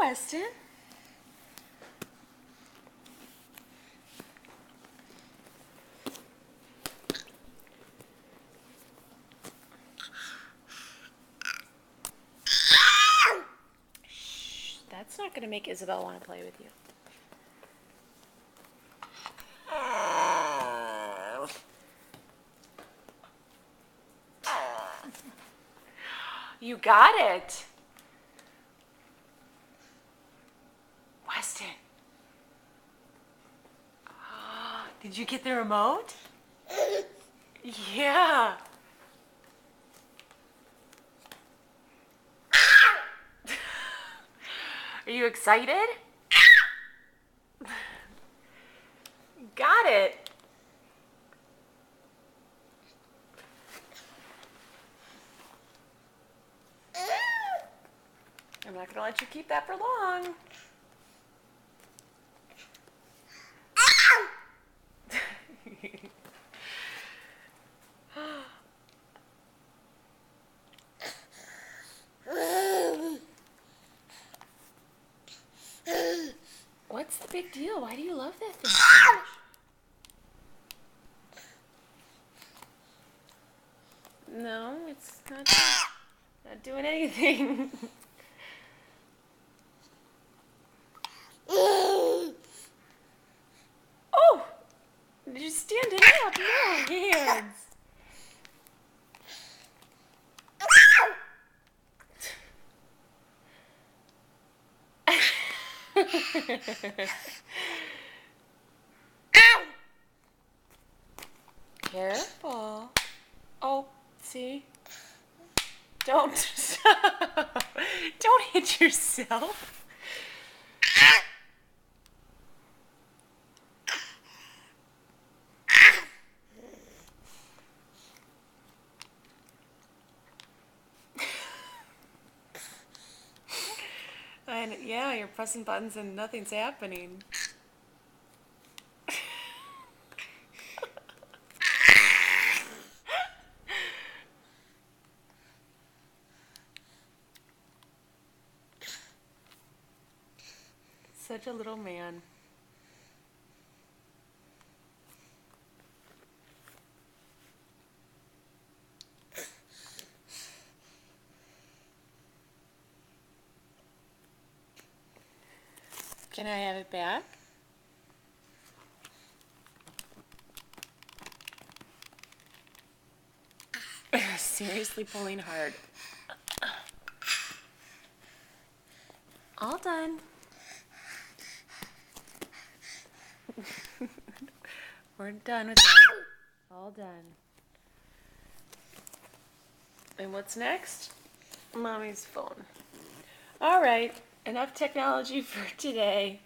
Weston. Shh, that's not going to make Isabel want to play with you. You got it. Weston. Did you get the remote? Yeah. Are you excited? Got it. I'm not going to let you keep that for long. What's the big deal? Why do you love that thing so much? No, it's not doing anything. Oh! Did you stand it up? No hands. Careful. Oh, see? Don't stop. Don't hit yourself. And yeah, you're pressing buttons and nothing's happening. Such a little man. Can I have it back? Seriously pulling hard. All done. We're done with that. All done. And what's next? Mommy's phone. All right, enough technology for today.